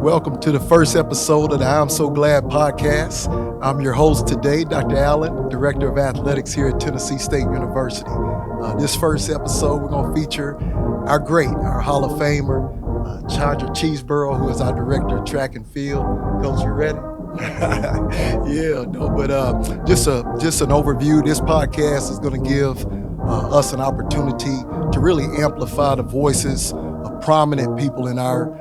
Welcome to the first episode of the I'm So Glad podcast. I'm your host today, Dr. Allen, Director of Athletics here at Tennessee State University. This first episode, we're going to feature our Hall of Famer, Chandra Cheeseborough, who is our Director of Track and Field. Coach, you ready? Just an overview. This podcast is going to give us an opportunity to really amplify the voices of prominent people in our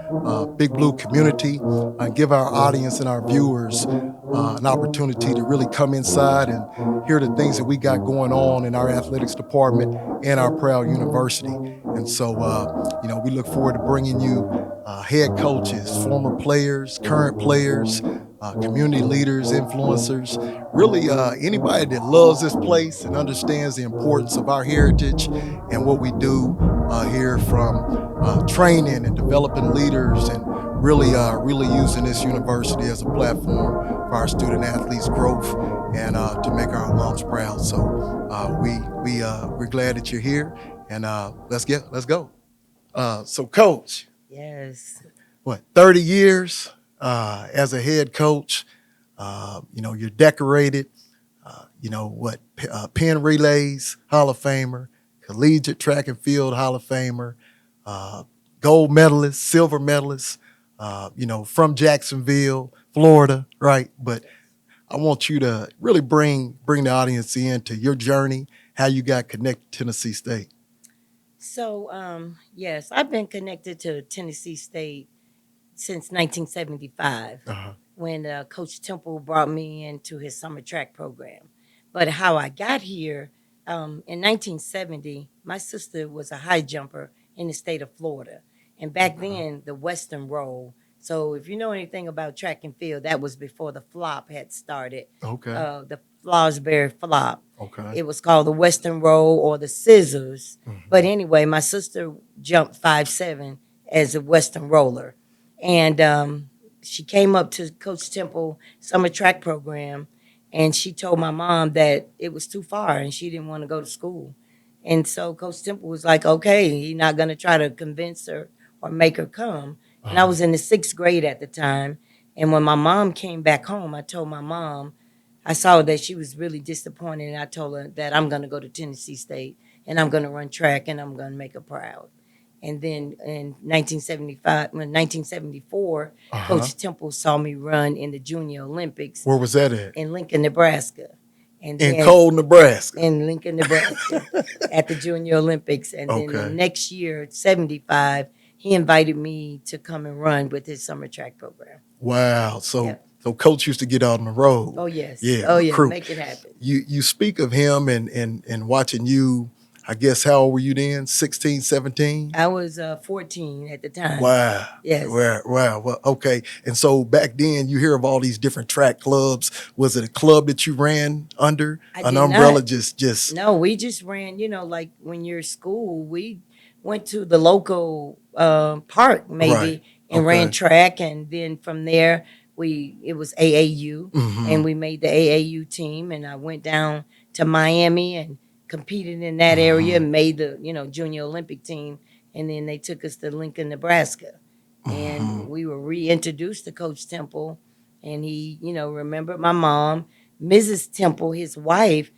Big Blue community, and give our audience and our viewers an opportunity to really come inside and hear the things that we got going on in our athletics department and our proud university. And so, we look forward to bringing you head coaches, former players, current players, community leaders, influencers, really anybody that loves this place and understands the importance of our heritage and what we do here, from training and developing leaders, and really using this university as a platform for our student athletes' growth and to make our alums proud. So we're glad that you're here, and let's go. So Coach. Yes. 30 years as a head coach. You're decorated. Penn Relays Hall of Famer, Collegiate Track and Field Hall of Famer, gold medalist, silver medalist, from Jacksonville, Florida, right? But I want you to really bring the audience into your journey, how you got connected to Tennessee State. So, yes, I've been connected to Tennessee State since 1975 when Coach Temple brought me into his summer track program. But how I got here, in 1970, my sister was a high jumper in the state of Florida. And back then, the Western roll. So if you know anything about track and field, that was before the flop had started. Okay. The Flosberry flop. Okay. It was called the Western roll or the scissors. But anyway, my sister jumped 5'7" as a Western roller. And she came up to Coach Temple summer track program, and she told my mom that it was too far and she didn't want to go to school. And so Coach Temple was like, okay, he's not going to try to convince her or make her come. And I was in the 6th grade at the time. And when my mom came back home, I told my mom, I saw that she was really disappointed. And I told her that I'm going to go to Tennessee State and I'm going to run track and I'm going to make her proud. And then in 1974, Coach Temple saw me run in the Junior Olympics. Where was that at? In Lincoln, Nebraska. And in cold Nebraska. In Lincoln, Nebraska, at the Junior Olympics. And then the next year, 75, he invited me to come and run with his summer track program. Wow. So Coach used to get out on the road. Oh, yes. Yeah. Oh, yeah. Crew. Make it happen. You speak of him and watching you. I guess, how old were you then? 16, 17? I was 14 at the time. Wow. Yes. Wow. Well, okay. And so back then, you hear of all these different track clubs. Was it a club that you ran under? An umbrella? Not. Just No, we just ran, like when you're at school, we went to the local park maybe and ran track. And then from there, it was AAU. And we made the AAU team. And I went down to Miami and competed in that area, made the Junior Olympic team, and then they took us to Lincoln, Nebraska, and we were reintroduced to Coach Temple, and he remembered my mom, Mrs. Temple, his wife.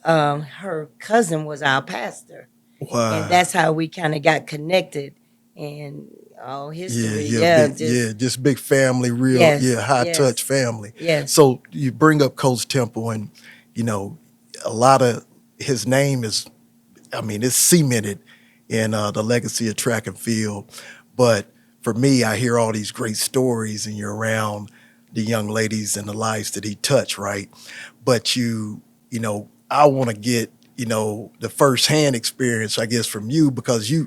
Her cousin was our pastor. Wow. And that's how we kind of got connected, and all history. Just big family, real high touch family. Yes. So you bring up Coach Temple, and a lot of his name is, it's cemented in the legacy of track and field. But for me, I hear all these great stories, and you're around the young ladies and the lives that he touched, right? But I want to get, the firsthand experience, I guess, from you, because he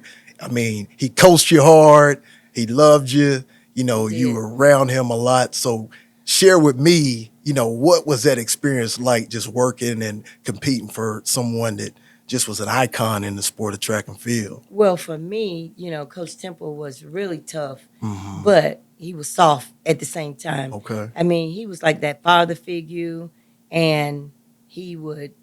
coached you hard. He loved you. You were around him a lot. So share with me, what was that experience like, just working and competing for someone that just was an icon in the sport of track and field? Well, for me, Coach Temple was really tough, but he was soft at the same time. Okay. He was like that father figure, and he would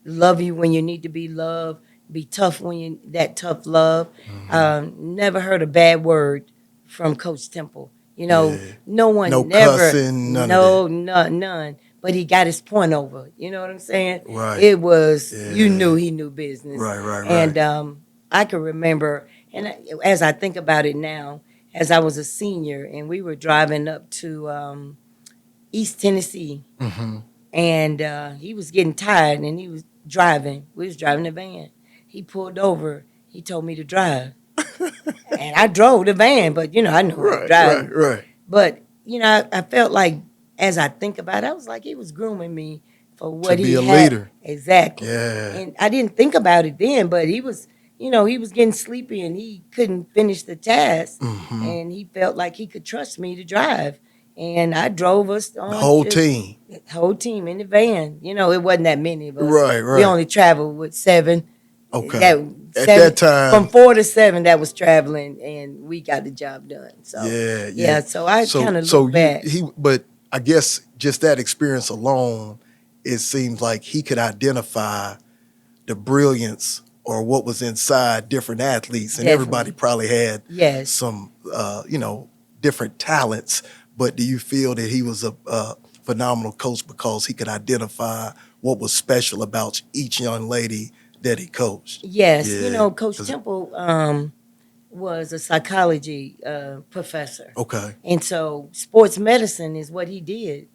love you when you need to be loved, be tough that tough love. Never heard a bad word from Coach Temple. You know, Yeah. no one No never, cussing, none of that. none. But he got his point over. You know what I'm saying? Right. It was you knew Yeah. he knew business, Right, right, and right. I can remember. And as I think about it now, as I was a senior, and we were driving up to East Tennessee, Mm-hmm. and he was getting tired, and he was driving. We was driving the van. He pulled over. He told me to drive, and I drove the van. But I knew how to Right, drive. right, right. But I felt like, as I think about it, I was like he was grooming me for To what be he a had leader. exactly. Yeah. And I didn't think about it then, but he was getting sleepy and he couldn't finish the task, Mm-hmm. and he felt like he could trust me to drive, and I drove us The on whole to team. the whole team in the van. It wasn't that many of us. Right, We right. only traveled with seven. Okay. That At that seven from time, 4 to 7 that was traveling, and we got the job done. So yeah, yeah. yeah, so I kind So of so look you back. he but I guess just that experience alone, it seems like he could identify the brilliance or what was inside different athletes, and everybody Definitely. probably had Yes. some different talents. But do you feel that he was a phenomenal coach because he could identify what was special about each young lady that he coached? Yes. Yeah, Coach 'cause- Temple was a psychology professor. okay, And so sports medicine is what he did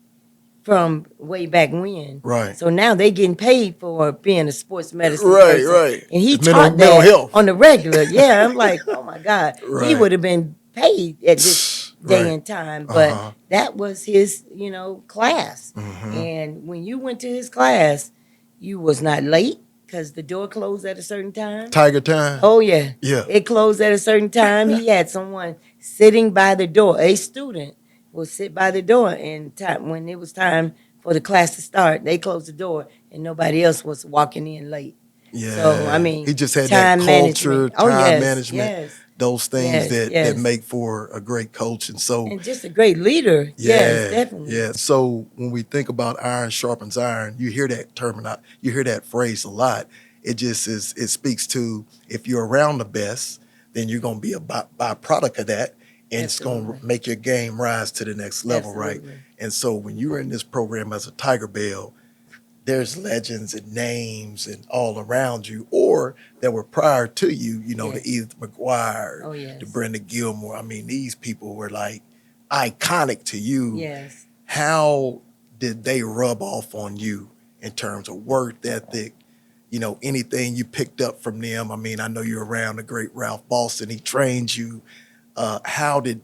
from way back when. right, So now they getting paid for being a sports medicine right, person. right. And he It's mental taught mental that health, on the regular. Yeah, I'm like, oh my God. He right, would have been paid at this day right. and time. Uh But huh. that was his, class. Mm-hmm. And when you went to his class, you was not late because the door closed at a certain time. Tiger time. Oh yeah. Yeah. It closed at a certain time. He had someone sitting by the door. A student will sit by the door, and when it was time for the class to start, they closed the door and nobody else was walking in late. So I Yeah, mean, he just had that time culture, management. Oh time yes, management, yes, those things yes, that yes. make for a great coach. And so, And just a great leader. Yes, yeah, definitely. yeah. So when we think about iron sharpens iron, you hear that you hear that phrase a lot. It just is. It speaks to if you're around the best, then you're going to be a byproduct of that, and it's going Absolutely. to make your game rise to the next level, right? Absolutely. And so when you were in this program as a Tiger Bell, there's legends and names and all around you, or that were prior to you, the Yes. Edith McGuire, Oh the yes. Brenda Gilmore. I mean, these people were like iconic to you. Yes. How did they rub off on you in terms of work ethic? Anything you picked up from them? I mean, I know you're around the great Ralph Boston. He trained you. How did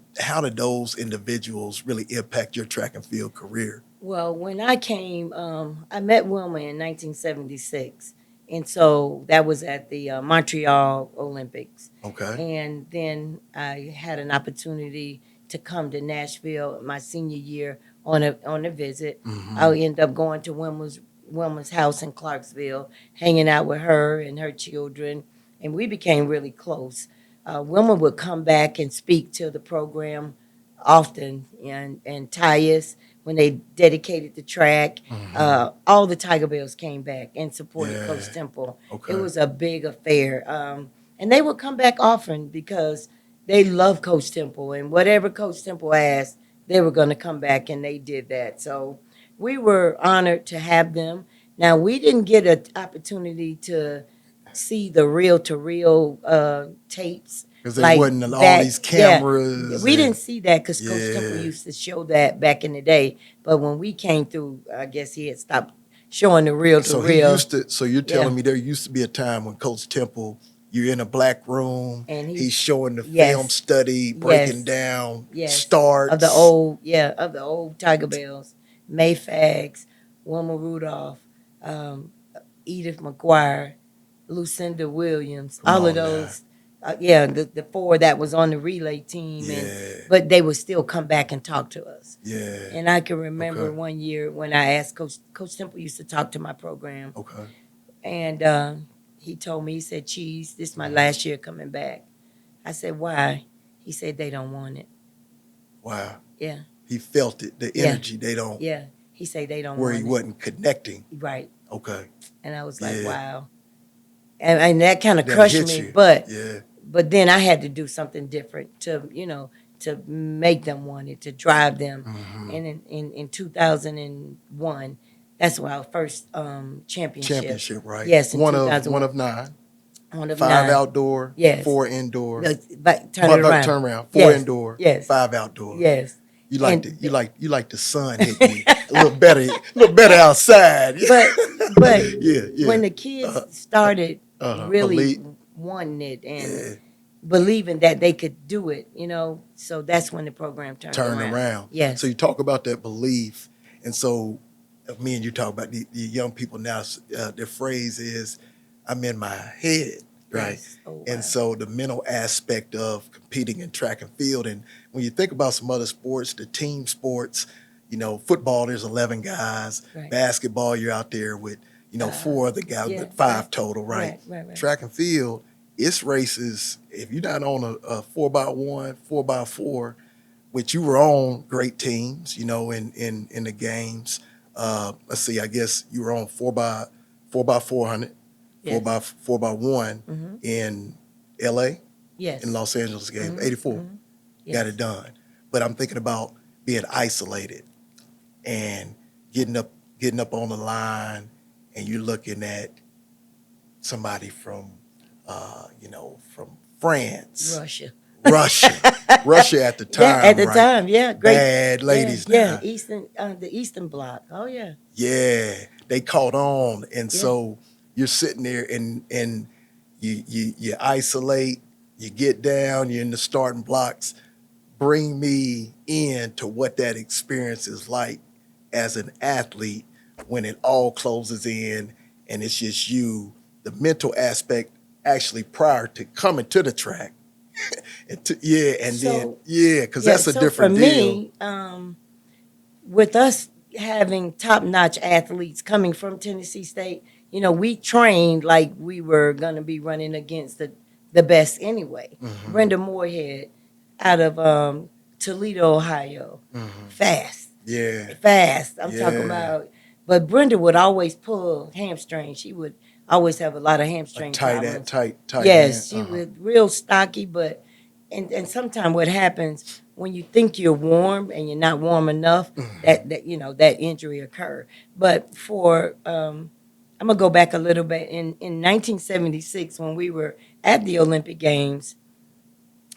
those individuals really impact your track and field career? Well, when I came, I met Wilma in 1976. And so that was at the Montreal Olympics. Okay. And then I had an opportunity to come to Nashville my senior year on a visit. Mm-hmm. I ended up going to Wilma's house in Clarksville, hanging out with her and her children, and we became really close. Wilma would come back and speak to the program often, and Tyus when they dedicated the track. Mm-hmm. All the Tiger Bells came back and supported Coach Yeah. Temple. Okay. It was a big affair. And they would come back often because they love Coach Temple, and whatever Coach Temple asked, they were going to come back, and they did that. So we were honored to have them. Now, we didn't get an opportunity to see the reel to reel tapes Because there like wasn't all that. these Yeah, cameras. we And didn't see that because Coach Temple yeah. used to show that back in the day. But when we came through, I guess he had stopped showing the reel to So he reel. used to. So you're Yeah. telling me there used to be a time when Coach Temple, you're in a black room, And he's showing the yes, film study, breaking yes, down yes, starts. of the old Tiger Bells, May Fags, Wilma Rudolph, um, Edith McGuire, Lucinda Williams, Come all of on now. those. Yeah, the four that was on the relay team, Yeah. but they would still come back and talk to us. Yeah. And I can remember Okay. one year when I asked Coach Temple used to talk to my program, Okay. and he told me, he said, "Cheese, this is my last year coming back." I said, "Why?" He said, "They don't want it." Wow. Yeah, He felt it, the Yeah. energy. They don't yeah. He said they don't where want he it. wasn't connecting. Right. Okay. And I was like, Yeah. wow. And that kind of That crushed hit me. you. But Yeah. then I had to do something different to to make them want it, to drive them. Mm-hmm. And in 2001, that's our first championship. Championship, right? Yes, in One 2001. of nine. One of 5 nine. outdoor, Yes. 4 indoor. But turn it around. Turn around. 4 Yes. indoor, Yes. 5 outdoor. Yes. You like you like the sun hitting you a little better outside. But yeah. when the kids started really Believe, wanting it and yeah, believing that they could do it, so that's when the program turned around. Yes. So you talk about that belief, and so me and you talk about the young people now. Their phrase is, "I'm in my head." Right. Yes. Oh, wow. And so the mental aspect of competing in track and field. And when you think about some other sports, the team sports, football, there's 11 guys. Right. Basketball, you're out there with, 4 other guys, yeah, but 5 right. total, right? Right. Track and field, it's races. If you're not on a 4x1, 4x4, which you were on great teams, in the games. Let's see, I guess you were on 4x400. Yes. 4x1 in LA, Yes. in Los Angeles game, 84. Yes. Got it done. But I'm thinking about being isolated and getting up on the line, and you're looking at somebody from from France. Russia at the time. Yeah, at the right? time, yeah. Great. Bad ladies now. Yeah, the Eastern Bloc. Oh, yeah. Yeah, they caught on, and Yeah. so you're sitting there and you isolate, you get down, you're in the starting blocks. Bring me in to what that experience is like as an athlete when it all closes in and it's just you, the mental aspect actually prior to coming to the track. Because that's a different for deal. me, with us having top-notch athletes coming from Tennessee State, we trained like we were going to be running against the best anyway. Mhm. Brenda Moorhead out of Toledo, Ohio. Mhm. Fast. Yeah. Fast. I'm Yeah. talking about. But Brenda would always pull hamstrings. She would always have a lot of hamstring problems. Tight. Yes, hand. she was real stocky, but and sometimes what happens when you think you're warm and you're not warm enough, that injury occur. But for I'm gonna go back a little bit. In 1976, when we were at the Olympic Games,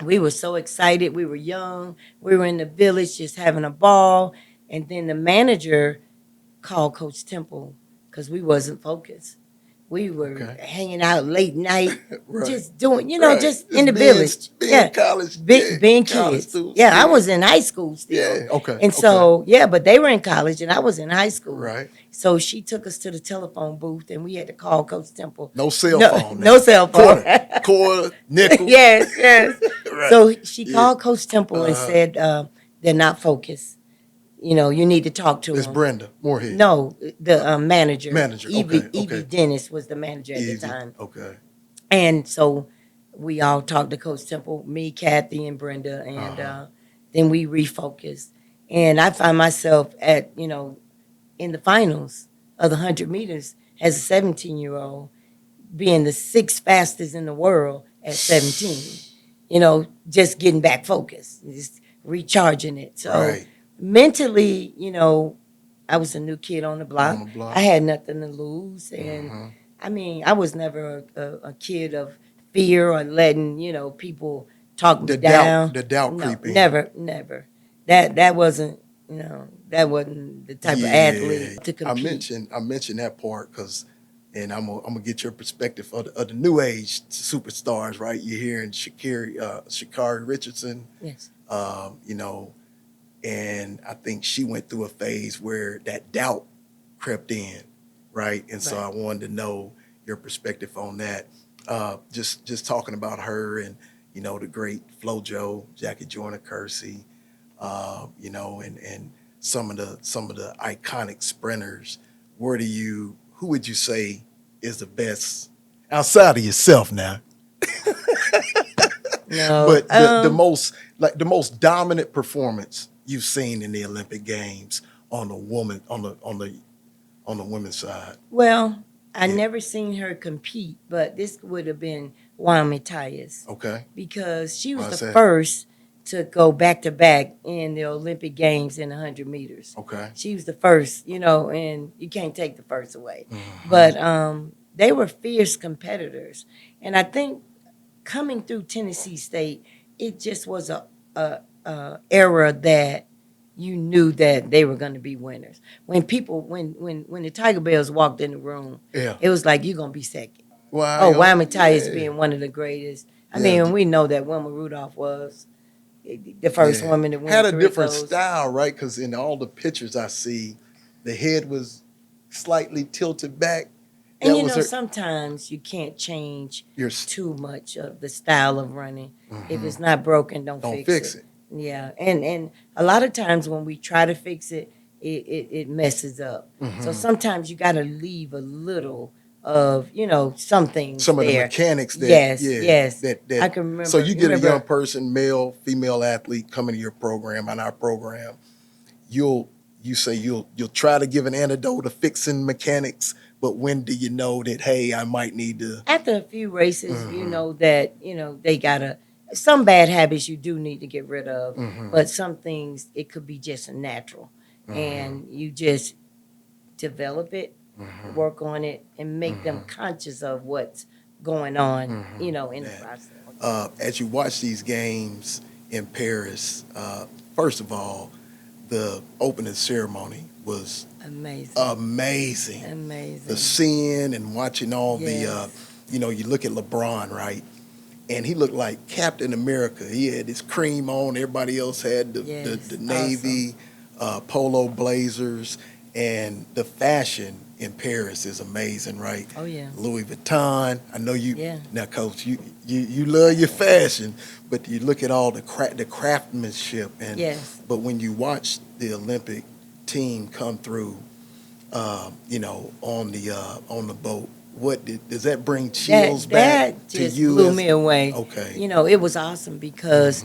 we were so excited. We were young. We were in the village just having a ball, and then the manager called Coach Temple because we wasn't focused. We were hanging out late night, Right. just doing, Right. just in the being- village. being college. Being college kids. students. Yeah, I was in high school still. Yeah, okay. And so, but they were in college and I was in high school. Right. So she took us to the telephone booth and we had to call Coach Temple. No cell phone. No cell phone. Quarter, nickel. Yes. Right. So she called Coach Temple and said, they're not focused. You need to talk to It's them. Brenda Moorhead. No, the manager. Manager, Evie okay. Dennis was the manager at Easy. the time. Okay. And so we all talked to Coach Temple, me, Kathy, and Brenda, and then we refocused. And I find myself at, in the finals of the 100 meters as a 17-year-old, being the 6th fastest in the world at 17. Just getting back focused, just recharging it. So Right. mentally, I was a new kid on the block. On the block. I had nothing to lose. And I mean, I was never a kid of fear or letting, people talk me down. The doubt No, creeping. never. That wasn't, that wasn't the type of athlete to compete. I mentioned that part because, and I'm gonna get your perspective of the new age superstars, right? You're hearing Sha'Carri Richardson, Yes. And I think she went through a phase where that doubt crept in, right? And so Right. I wanted to know your perspective on that. Just talking about her and the great FloJo, Jackie Joyner-Kersee, and some of the iconic sprinters. Who would you say is the best outside of yourself now? No. But the most dominant performance you've seen in the Olympic Games on the women's side. Well, I never seen her compete, but this would have been Wyoming Tyus. Okay. Because she was Why's the that? first to go back to back in the Olympic Games in 100 meters. Okay. She was the first, and you can't take the first away. Mhm. But they were fierce competitors. And I think coming through Tennessee State, it just was a era that you knew that they were going to be winners. When the Tigerbells walked in the room, Yeah. it was like, you're going to be second. Why? Oh, why Matthias yeah. being one of the greatest. I Yeah. mean, we know that Wilma Rudolph was the first Yeah. woman to win Had a three different goals. style, right? Because in all the pictures I see, the head was slightly tilted back. And That was her. sometimes you can't change Your too much of the style of running. If Mhm. it's not broken, don't fix it. Yeah, and a lot of times when we try to fix it, it messes up. So Mhm. sometimes you got to leave a little of some things Some of the there. mechanics that Yes, yeah yes. that I can remember. so you get a remember, young person, male, female athlete coming to your program on our program, you say you'll try to give an antidote of fixing mechanics, but when do you know that, hey, I might need to after a few races, you Mhm. know that they gotta some bad habits you do need to get rid of, Mhm. but some things it could be just a natural, Mhm. and you just develop it, Mhm. work on it, and make them Mhm. conscious of what's going on, Mhm. in the Yeah. process. As you watch these games in Paris, first of all, the opening ceremony was Amazing, amazing. The amazing. seeing and watching all Yes. you look at LeBron, right? And he looked like Captain America. He had his cream on. Everybody else had the Yes, navy polo blazers, and the fashion in Paris is amazing, right? Oh yeah, Louis Vuitton. I know you yeah. now, Coach. You love your fashion, but you look at all the craftsmanship, and Yes. but when you watch the Olympic team come through, on the boat, does that bring chills back That to just you? blew me away. Okay. It was awesome because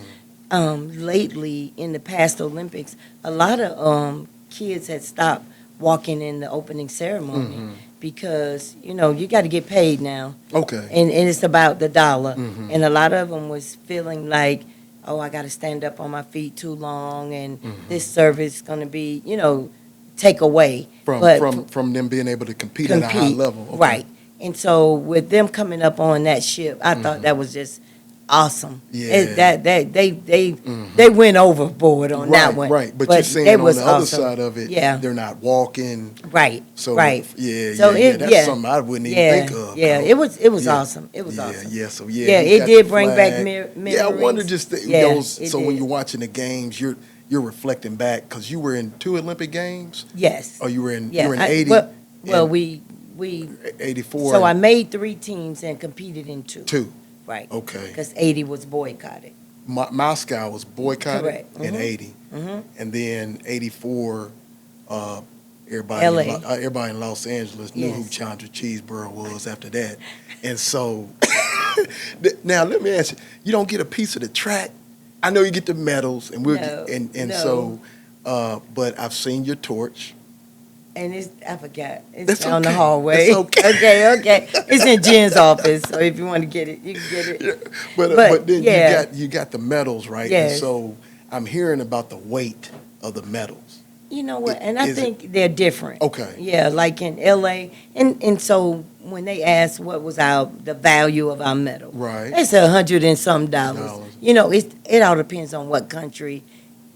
Mhm. lately in the past Olympics, a lot of kids had stopped walking in the opening ceremony Mhm. because you got to get paid now, Okay. and it's about the dollar. Mhm. And a lot of them was feeling like, oh, I got to stand up on my feet too long, and Mhm. this service going to be take away. From But from them being able to compete at a high compete, level. Okay. right? And so with them coming up on that ship, I thought Mhm. that was just awesome. Yeah. They Mhm. went overboard on that Right, one. right. But you're But saying they on was the other awesome. side of it, Yeah. they're not walking. Right. So Right. yeah, So yeah. That's something I wouldn't even yeah, think of. yeah. Coach. It was Yeah. awesome. It was Yeah, awesome. yeah. So Yeah, he's it got did the bring back flag. memories. Yeah, I wonder Yeah, those. it So when did. you're watching the games, you're reflecting back because you were in two Olympic games. Yes. Or you Yeah. were in I, 80 well, and we 84 so I and made 3 teams and competed in two. two. Right. Okay. Because 80 was boycotted. Moscow was boycotted Correct. in Mhm. 80, Mm-hmm. and then 84. Uh, LA. everybody in Los Angeles knew who Yes. Chandra Cheeseborough was after that, and so now let me ask you: you don't get a piece of the track? I know you get the medals, and No, and no. so, but I've seen your torch. And I forgot. It's That's down the okay. hallway. It's okay. Okay. It's in Jen's office, so if you want to get it, you can get it. Yeah, but But, then yeah. you got the medals, right? And Yes. so I'm hearing about the weight of the medals. You know what? And I Is it think they're different. okay? Yeah, like in LA. And so when they asked what was the value of our medal, Right. it's $100 and some dollars. Dollars. It all depends on what country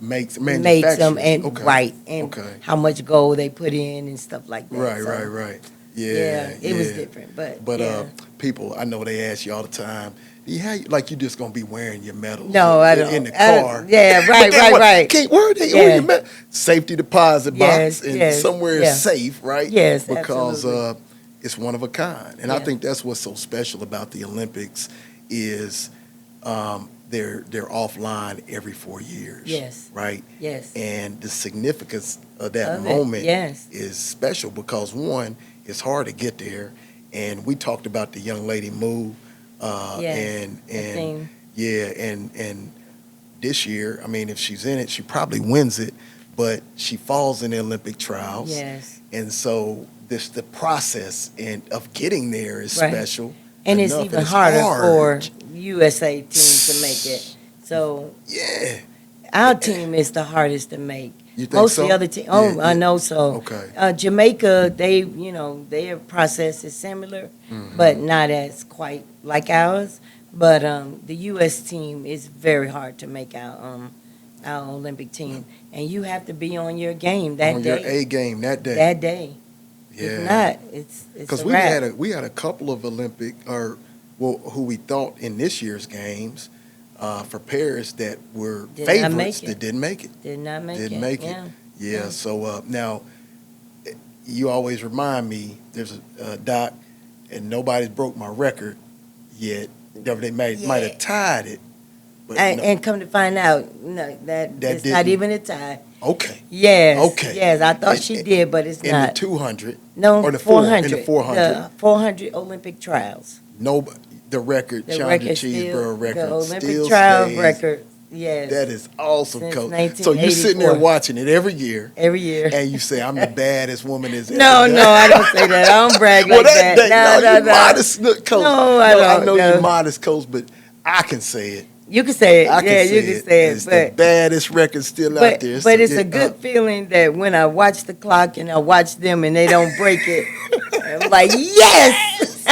Makes makes them manufacturers. and Okay. right and Okay. how much gold they put in and stuff like that. Right, So, right. Yeah, Yeah, it was yeah. different, but But yeah. people, I know they ask you all the time, like you just gonna be wearing your medals No, I in don't. the car. Yeah, But right, then right, what? right. Where are they? Yeah. Where your safety deposit Yes, box and yes, somewhere yeah. safe, right? Yes, Because absolutely. it's one of a kind, and I Yeah. think that's what's so special about the Olympics is they're offline every 4 years. Yes. Right. Yes. And the significance of that Of it, moment yes. is special because one, it's hard to get there, and we talked about the young lady Moo, Yes, and the thing. yeah, and this year, I mean, if she's in it, she probably wins it, but she falls in the Olympic trials, Yes. and so the process and of getting there is Right. special, And it's enough, even and harder hard. for USA teams to make it. So Yeah. our team is the hardest to make. You think Most so? of the other team, Yeah, I yeah. know so. Okay. Jamaica, their process is similar, but not as quite like ours. But the U.S. team is very hard to make our Olympic team, and you have to be on your game that On day. your A game that day. That day. If Yeah. not, it's Because a wrap. we had a couple of Olympic who we thought in this year's games for Paris that were Did not favorites make it. that didn't make it. Did not make Didn't it. make it. Yeah. Yeah. So now you always remind me there's a doc, and nobody's broke my record yet. They might have tied it. But no. And come to find out, no, that it's not didn't. even a tie. Okay. Yes. Okay. Yes, I thought she did, but it's In not. the 200. No, or the 400. In the 400. The 400 Olympic trials. No, the record, The Chandra record Cheeseborough record, the Olympic still trial stays. record. Yes. That is awesome, Since Coach. So you're sitting there 1984. watching it every year, Every year. and you say, "I'm the baddest woman that's ever No, done." no, I don't say that. I don't brag Well, like that. no, you're No. modest, look, Coach. No, I I don't, know no. you're modest, Coach, but I can say it. You can say it. I can say you can say it. It's the baddest record still out there. But it's a good feeling that when I watch the clock and I watch them and they don't break it, I'm like, yes!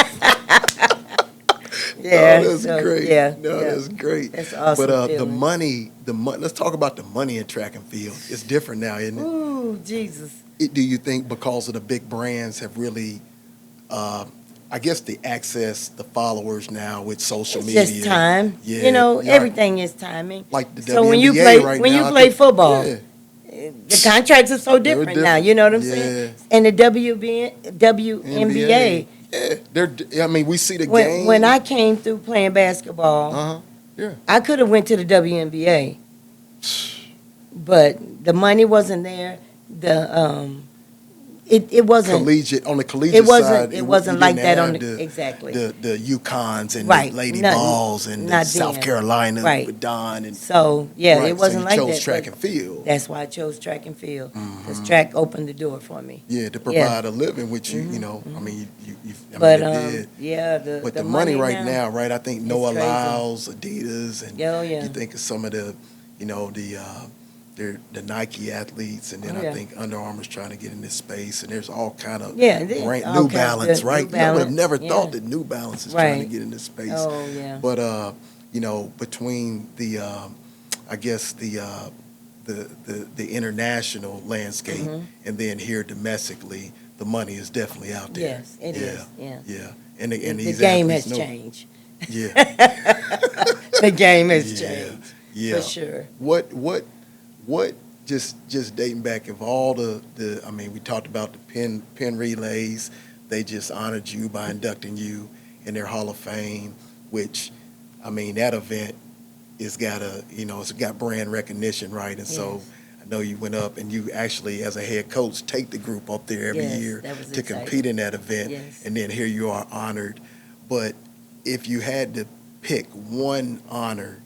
Yeah. Oh, that's great. Yeah. No, yeah. that's great. That's awesome. But the feeling. money, let's talk about the money in track and field. It's different now, isn't it? Ooh, Jesus. Do you think because of the big brands have really, I guess the access, the followers now with social It's media? just time. Yeah, Everything is timing. Like the So WNBA when you play right when now, you I play think- football, yeah. the contracts are so different now. different. You know what I'm Yeah. saying? And the WNBA. Yeah, I mean, we see the game. When I came through playing basketball, Yeah. I could have went to the WNBA, but the money wasn't there. It wasn't Collegiate on the collegiate side. it wasn't you like didn't that on have the exactly. the Yukons and Right. the Lady Nothing- Balls and the not South then. Carolina Right. with Don and So yeah, right, it wasn't so like you chose that. track but and field. That's why I chose track and field because track opened the door for me. Yeah, to provide a living, which you know, I mean, But it did. yeah, But the money right now, right? I think Noah crazy. Lyles, Adidas, and Oh, yeah. you think of some of the, the Nike athletes, and then Oh, I yeah. think Under Armour's trying to get in this space, and there's all kind of Yeah, New all kinds of Balance, right? New I would have Balance, never yeah. thought that New Balance is trying to Right. get in this space. Oh yeah. But between the, I guess the international landscape and then here domestically, the money is definitely out there. Yes, it is. Yeah. Yeah, and The these game athletes has know- changed. Yeah, The game has Yeah. changed yeah. for sure. What just dating back of all the I mean, we talked about the pin relays. They just honored you by inducting you in their Hall of Fame, which I mean that event is it's got brand recognition, right? And so Yes. I know you went up and you actually as a head coach take the group up there every Yes, year that was to exciting. compete in that event, Yes. and then here you are honored. But if you had to pick one honor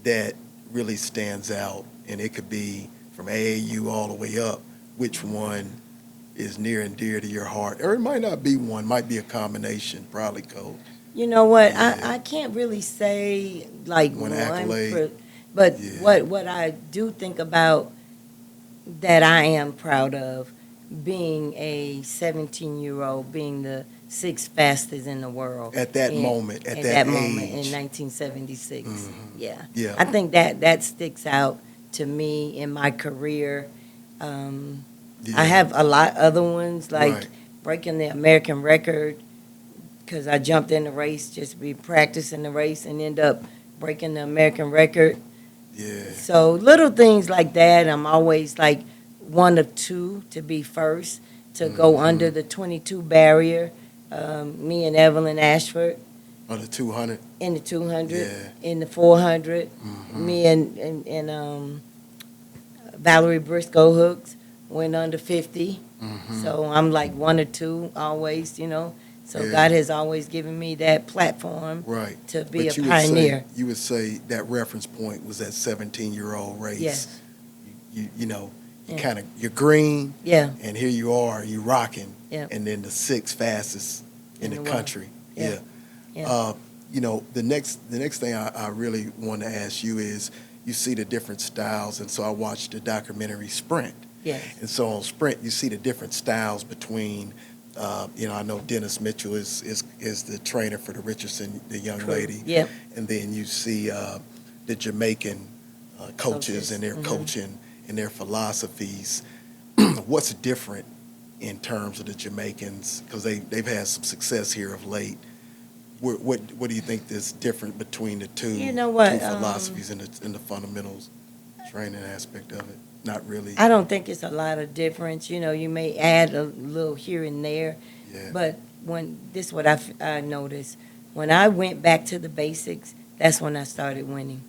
that really stands out, and it could be from AAU all the way up, which one is near and dear to your heart? Or it might not be one, might be a combination, probably, Coach. You know what? Yeah. I can't really say like One one, accolade. but Yeah. what I do think about that I am proud of being a 17-year-old, being the sixth fastest in the world At that moment, at that moment age. in 1976. Yeah, Yeah. I think that sticks out to me in my career. Yeah. I have a lot other ones like Right. breaking the American record because I jumped in the race just to be practicing the race and end up breaking the American record. Yeah. So little things like that. I'm always like one of two to be first to go under the 22 barrier. Me and Evelyn Ashford On the 200. in the 200, Yeah. in the 400. Me and Valerie Briscoe Hooks went under 50. So I'm like one or two always, So Yeah. God has always given me that platform Right. to be But a pioneer. You would say that reference point was that 17-year-old race. Yes. Yeah. You're green, Yeah, and here you are, you rocking, Yeah. and then the sixth fastest in In the the world. country. Yeah. Yeah. Yeah. the next thing I really want to ask you is, you see the different styles, and so I watched the documentary Sprint. Yes. And so on Sprint, you see the different styles between, I know Dennis Mitchell is the trainer for the Richardson, the young lady. Yep. And then you see the Jamaican coaches and their coaching and their philosophies. What's different in terms of the Jamaicans? Because they've had some success here of late. What do you think is different between the two, You know what, two philosophies in the fundamentals training aspect of it? Not really. I don't think it's a lot of difference. You may add a little here and there, Yeah. but this is what I noticed. When I went back to the basics, that's when I started winning.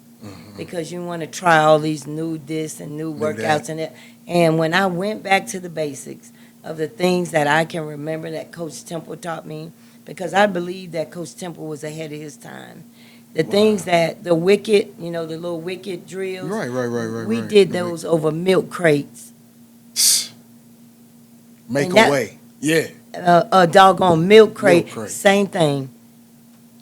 Because you want to try all these new this and new workouts and that. And when I went back to the basics of the things that I can remember that Coach Temple taught me, because I believe that Coach Temple was ahead of his time. The things that the wicket, the little wicket drills. Right. We did those over milk crates. Make And that- away. Yeah. A doggone milk crate, Milk crate. same thing.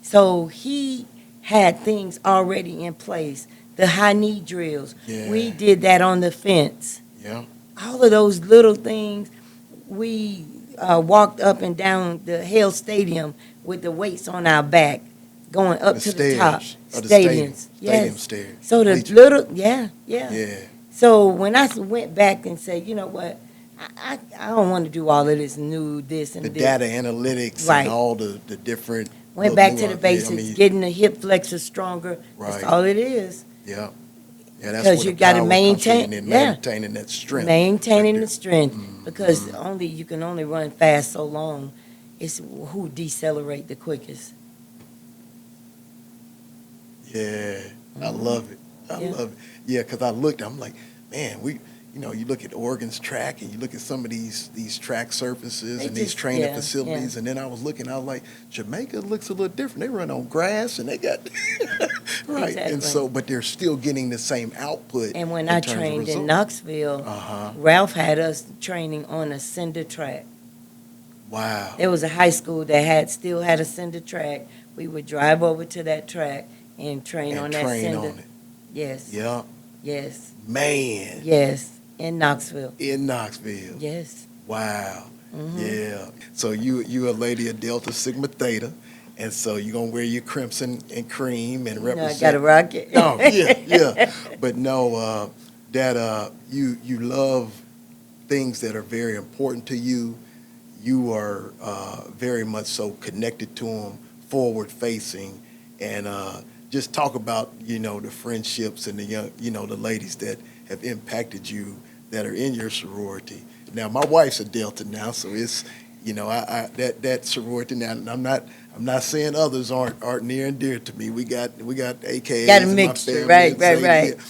So he had things already in place. The high knee drills, Yeah. we did that on the fence. Yeah. All of those little things, we walked up and down the Hale Stadium with the weights on our back, going up to the top. Of the stadium. Stadiums, Stadium yes. stairs. So the Bleachers. little, yeah. Yeah. So when I went back and said, you know what, I don't want to do all of this new this and The this. data analytics Right. and all the different. Went little back to the nuance. basics, getting the hip flexors stronger. That's Right. all it is. Yeah. Yeah, that's 'Cause where you the gotta power comes maintain- in, and yeah. maintaining that strength. Maintaining right the there. strength, because you can only run fast so long. It's who decelerate the quickest. Yeah, I love it. I Yeah. love it. Yeah, because I'm like, man, you look at Oregon's track and you look at some of these track surfaces They and these just- training yeah, facilities, and then I was like, Jamaica looks a little different. They run on grass and they got right, Exactly. and so, but they're still getting the same output. And when I terms of trained in results. Knoxville, Uh-huh. Ralph had us training on a cinder track. Wow. There was a high school that still had a cinder track. We would drive over to that track and train on And that train cinder. on it. Yes. Yeah, Yes. man. Yes. In Knoxville. In Knoxville. Yes. Wow. Mhm. Yeah. So you a lady of Delta Sigma Theta, and so you're gonna wear your crimson and cream and You know, I represent. got to rock it. Oh yeah. But no, that you love things that are very important to you. You are very much so connected to them, forward facing, and just talk about the friendships and the young, the ladies that have impacted you that are in your sorority. Now my wife's a Delta now, so it's I that sorority now. And I'm not saying others aren't near and dear to me. We got AKAs. Got a in my mixture, family, right. yeah.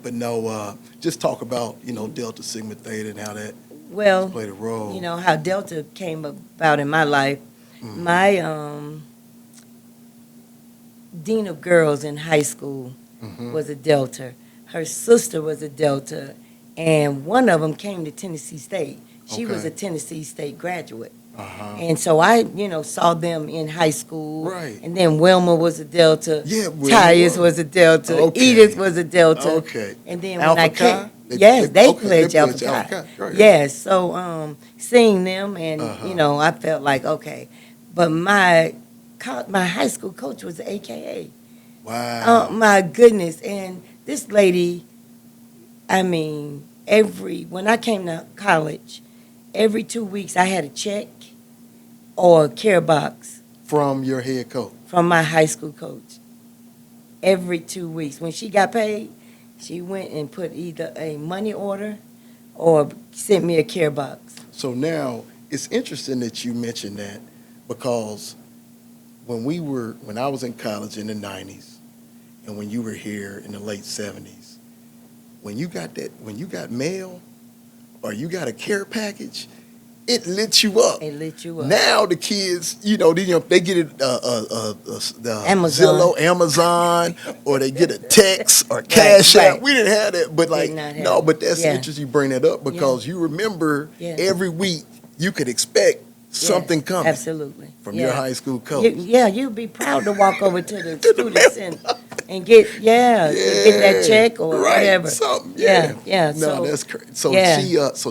But no, just talk about Delta Sigma Theta and how that Well, played a role. how Delta came about in my life. Mhm. My dean of girls in high school Mhm. was a Delta. Her sister was a Delta, and one of them came to Tennessee State. She was Okay. a Tennessee State graduate. Uh-huh. And so I, saw them in high school. Right. And then Wilma was a Delta. Yeah, Wilma Tyus was. was a Delta. Okay. Edith was a Delta. Okay. And then Alpha when I Chi? came, yes, they okay, pledged they Alpha pledged Alpha Chi. Chi, right. Yes, so seeing them and Uh-huh. I felt like okay, but my high school coach was AKA. Wow. Oh my goodness! And this lady, I mean, when I came to college, every 2 weeks I had a check or a care box From your head coach. from my high school coach. Every 2 weeks, when she got paid, she went and put either a money order or sent me a care box. So now it's interesting that you mentioned that, because when I was in college in the 90s and when you were here in the late 70s, when you got mail or you got a care package, it lit you up. It lit you up. Now the kids, they get it the Amazon. Zillow, Amazon, or they get a text or Cash App. right. We didn't have that, but Did not have but that's yeah. interesting you bring that up, because you remember Yeah. every week you could expect something Yes, coming absolutely. from Yeah. your high school coach. Yeah, you'd be proud to walk over to the students and get, and get that check or right, whatever. something. Yeah, Yeah, yeah. No, So, that's crazy. So yeah,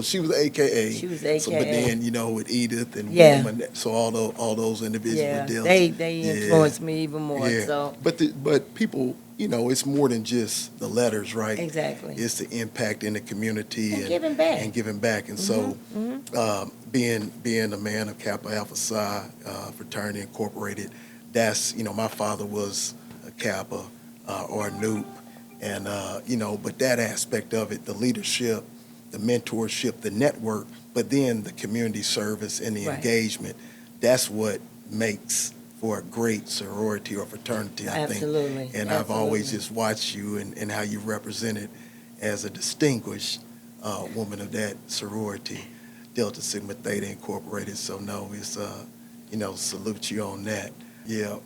she was AKA. she was So, but AKA. then with Edith and Yeah. Wilma, so all those individuals Yeah, were dealt. they Yeah, influenced me even more. yeah. So, But people, it's more than just the letters, right? exactly. It's the impact in the community And giving back. and giving back. And so, being a man of Kappa Alpha Psi Fraternity Incorporated, that's my father was a Kappa or a Nupe, and but that aspect of it, the leadership, the mentorship, the network, but then the community service and the Right. engagement, that's what makes for a great sorority or fraternity, I think. Absolutely. And I've always Absolutely. just watched you and how you represented as a distinguished woman of that sorority, Delta Sigma Theta Incorporated. So no, it's salute you on that. Yeah.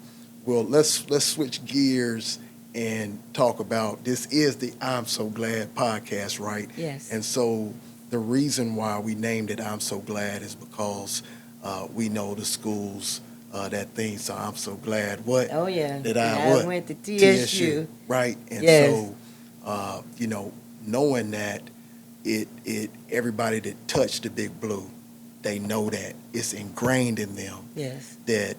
Well, let's switch gears and talk about, this is the I'm So Glad podcast, right? Yes. And so the reason why we named it I'm So Glad is because we know the schools that thing, so I'm so glad Oh yeah. that I went to TSU. right? And Yes. so knowing that it everybody that touched the Big Blue, they know that it's ingrained in them Yes. that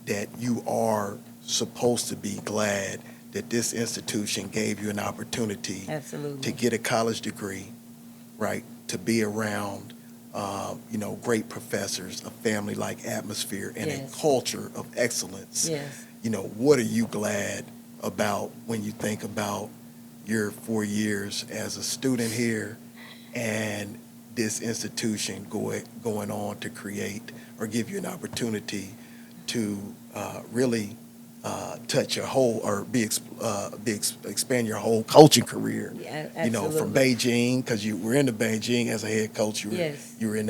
that you are supposed to be glad that this institution gave you an opportunity Absolutely. to get a college degree, right? To be around, great professors, a family-like atmosphere, and Yes. a culture of excellence. Yes. What are you glad about when you think about your 4 years as a student here and this institution going on to create or give you an opportunity to really touch your whole or expand your whole coaching career? Yeah, From absolutely. Beijing, because you were in the Beijing as a head coach. Yes. You were in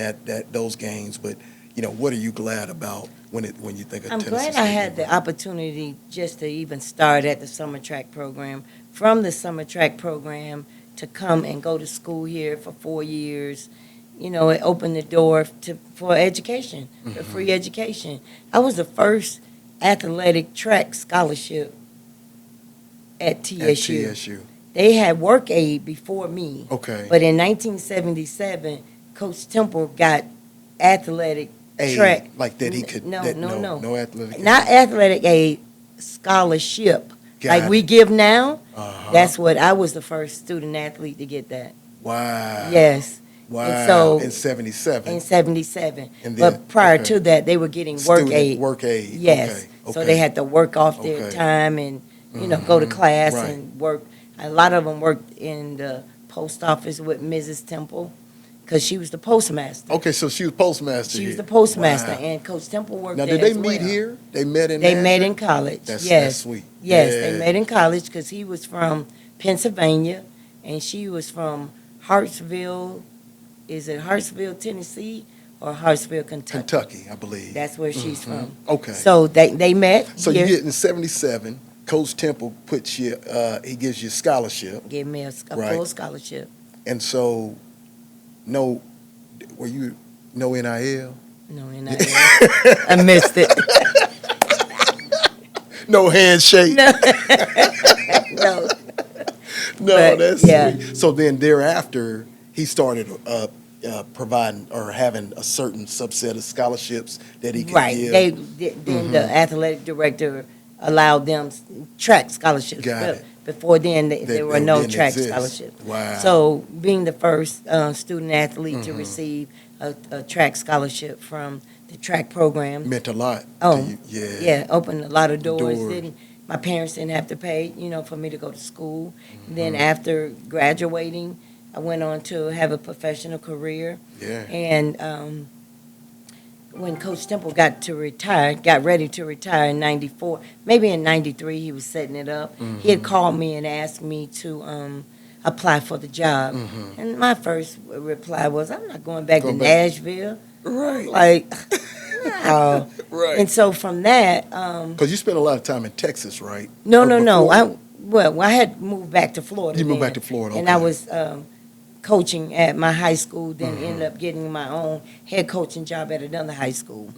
those games. But what are you glad about when you think of I'm Tennessee glad State I had the University? opportunity just to even start at the summer track program. From the summer track program to come and go to school here for 4 years, it opened the door for education, for free education. I was the first athletic track scholarship at TSU. At TSU. They had work aid before me. Okay. But in 1977, Coach Temple got athletic track. Like that he could. No, that, no, no. No athletic. Not athletic aid, scholarship. Got Like we it. give now. Uh-huh. That's what I was the first student athlete to get that. Wow. Yes. Wow. And so in 77. in 77. And then- But prior okay. to that, they were getting work Student aid. Work aid. Yes. Okay. So they had to work off their Okay. time and, go to class Right. and work. A lot of them worked in the post office with Mrs. Temple because she was the postmaster. Okay, so she was postmaster. She was here. the postmaster, Wow. and Coach Temple worked Now, there did they as meet well. here? They met in. They met Nashville? in college. That's Yes. sweet. Yes, Yeah. they met in college because he was from Pennsylvania and she was from Hartsville. Is it Hartsville, Tennessee, or Hartsville, Kentucky? Kentucky, I believe. That's where she's from. Okay. So they met. So here. you get in 77. Coach Temple puts you. He gives you a scholarship, Gave me a Right. full scholarship. and so were you no NIL? No, and I missed it. No handshake. No, no. No, But, that's yeah. sweet. So then thereafter, he started providing or having a certain subset of scholarships that he could Right. give. Then the athletic director allowed them track scholarships. Got But it. Before then, there were no didn't track exist. scholarships. Wow. So being the first student athlete to receive a track scholarship from the track program, meant a lot. Oh, to you. Yeah. yeah, opened a lot of doors. Doors. My parents didn't have to pay, for me to go to school. Then Mm-hmm. after graduating, I went on to have a professional career. Yeah. And when Coach Temple got ready to retire in 94, maybe in 93, he was setting it up. He had called me and asked me to apply for the job. And my first reply was, I'm not going back to Going back. Nashville. Right. Like, no. Right. And so from that, Because you spent a lot of time in Texas, right? no, Or no, no. before? I had moved back to Florida. You moved then. back to Florida, And I okay. was coaching at my high school, then ended up getting my own head coaching job at another high school.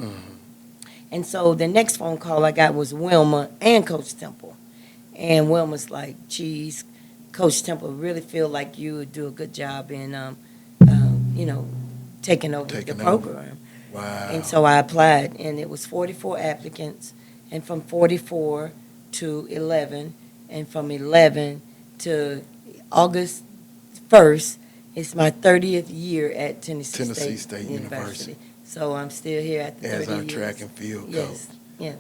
And so the next phone call I got was Wilma and Coach Temple. And Wilma's like, geez, Coach Temple really feel like you would do a good job in, you know, taking over the program. Wow. And so I applied, and it was 44 applicants, and from 44 to 11, and from 11 to August 1st, it's my 30th year at Tennessee State University. So I'm still here at the 30 as our years. track and field coach. Yes, yeah.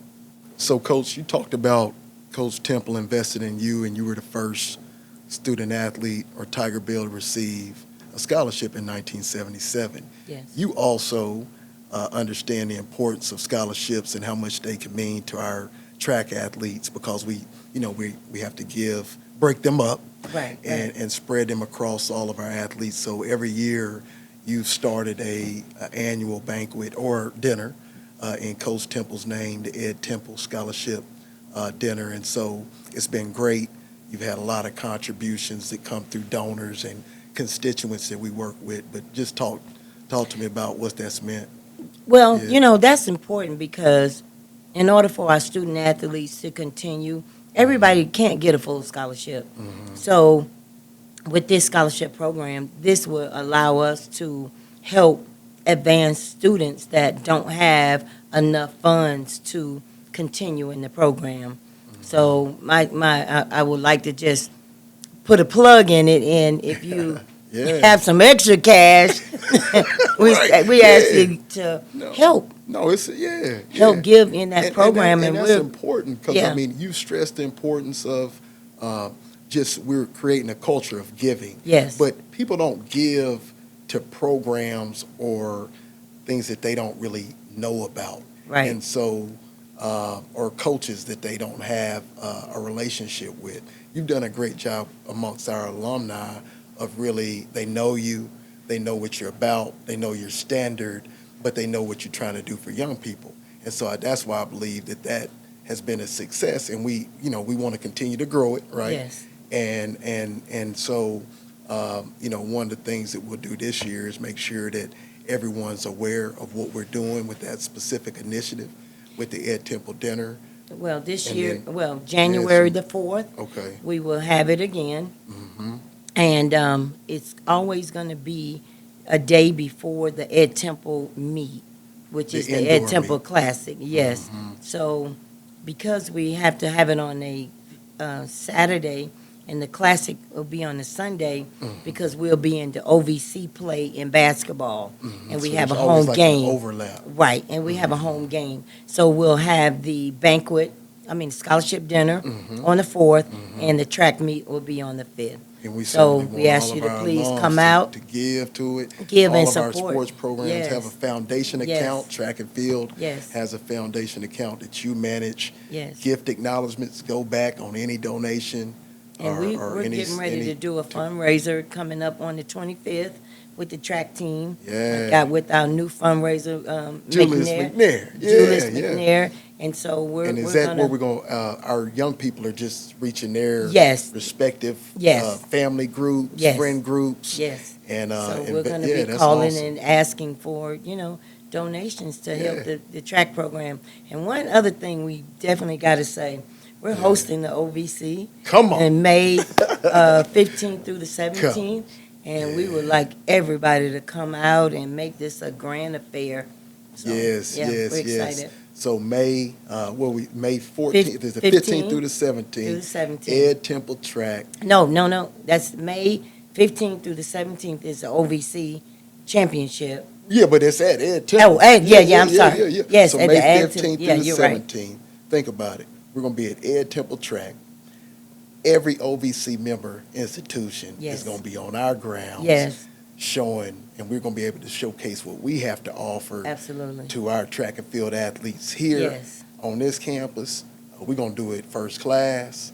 So, Coach, you talked about Coach Temple invested in you, and you were the first student athlete or Tigerbeller to receive a scholarship in 1977. Yes. You also understand the importance of scholarships and how much they can mean to our track athletes, because we have to break them up Right. and spread them across all of our athletes. So every year you've started a annual banquet or dinner in Coach Temple's name, the Ed Temple Scholarship Dinner. And so it's been great. You've had a lot of contributions that come through donors and constituents that we work with. But just talk to me about what that's meant. Well, Yeah. that's important, because in order for our student athletes to continue, everybody can't get a full scholarship. So with this scholarship program, this will allow us to help advanced students that don't have enough funds to continue in the program. So I would like to just put a plug in it, and if you Yeah. have some extra cash, we ask you to help. No, it's Help give in that program, and that's we're important, because Yeah. you stressed the importance of we're creating a culture of giving. Yes. But people don't give to programs or things that they don't really know about. Right. And so, or coaches that they don't have a relationship with. You've done a great job amongst our alumni of really, they know you, they know what you're about, they know your standard, but they know what you're trying to do for young people. And so that's why I believe that has been a success, and we want to continue to grow it, right? Yes. And so, one of the things that we'll do this year is make sure that everyone's aware of what we're doing with that specific initiative with the Ed Temple Dinner. Well, this And year, then- January the 4th, Okay. we will have it again. Mm-hmm. And it's always going to be a day before the Ed Temple meet, which The is the indoor Ed Temple meet. Classic. Yes. Mhm. So because we have to have it on a Saturday, and the Classic will be on a Sunday, because we'll be in the OVC play in basketball, and we So have a there's always home like game. an overlap. Right, and we have a home game. So we'll have the scholarship dinner on the 4th, and the track meet will be on the 5th. And we So certainly we want ask all you of to our please alums come out. to give to it. Give all and of our support. sports programs Yes. have a foundation Yes. account. Track and field Yes. has a foundation account that you manage. Yes. Gift acknowledgments go back on any donation. And we're any- getting ready any- to do a fundraiser coming up on the 25th with the track team. Yeah. Got with our new fundraiser, Julius McNair. McNair. Yeah, Julius yeah. McNair. And so And is that where we're going? Our young people are just reaching their Yes. respective Yes. family groups, Yes. friend groups. Yes. And So and we're but going to yeah, be that's calling awesome. and asking for, donations to help Yeah. the track program. And one other thing we definitely got to say, we're hosting the OVC Come on. in May 15th through the 17th. And we would like everybody to come out and make this a grand affair. So, Yes, yeah, yes, we're yes. excited. So May 14th is the 15th through the 17th. Through the 17th. Ed Temple Track. No. That's May 15th through the 17th is the OVC championship. Yeah, but it's at Ed Temple. Oh, Ed, yeah, I'm sorry. Yeah. Yes, so at May the Ed 15th Temple. Yeah, through the you're right. 17th. Think about it. We're going to be at Ed Temple Track. Every OVC member institution Yes. is going to be on our grounds. Yes, Showing, and we're going to be able to showcase what we have to offer absolutely. to our track and field athletes here Yes, on this campus. We're going to do it first class.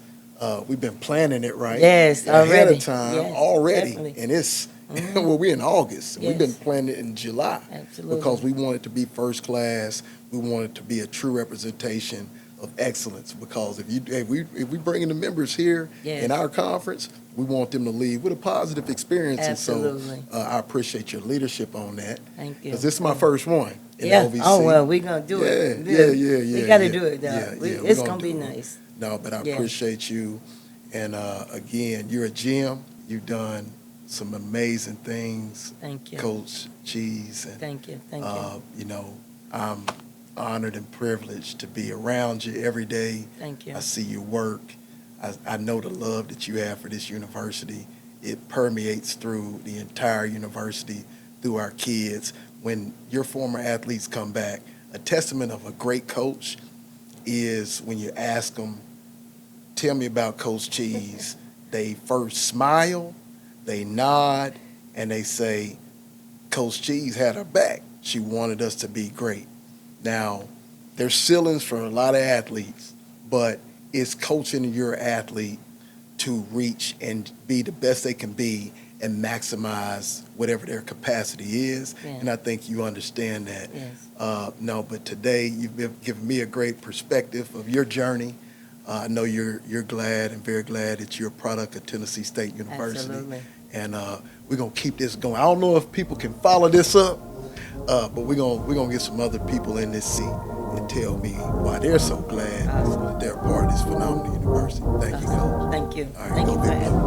We've been planning it right yes, ahead already. of time Yes, already, definitely. and it's Mhm. well, we're in August. We've been Yes. planning it in July Absolutely. because we want it to be first class. We want it to be a true representation of excellence. Because if we bring in the members here Yes. in our conference, we want them to leave with a positive experience. Absolutely. And so I appreciate your leadership on that. Thank you. Because this is my first one in Yeah. LVC. Oh, well, we're going to do it. We got to do it, though. It's going to be nice. No, but I Yeah. appreciate you. And again, you're a gem. You've done some amazing things. Thank you. Coach Cheese. And, Thank you. Thank you. you know, I'm honored and privileged to be around you every day. Thank you. I see your work. I know the love that you have for this university. It permeates through the entire university, through our kids. When your former athletes come back, a testament of a great coach is when you ask them, tell me about Coach Cheese, they first smile, they nod, and they say, Coach Cheese had her back. She wanted us to be great. Now, there's ceilings for a lot of athletes, but it's coaching your athlete to reach and be the best they can be and maximize whatever their capacity is. Yeah. And I think you understand that. Yes. No, but today you've given me a great perspective of your journey. I know you're glad and very glad that you're a product of Tennessee State University. Absolutely. And we're gonna keep this going. I don't know if people can follow this up, but we're gonna get some other people in this seat and tell me why they're so glad Awesome. that they're a part of this phenomenal university. Thank you, Coach. Thank you. All right, Thank go you for Big Blue. having me.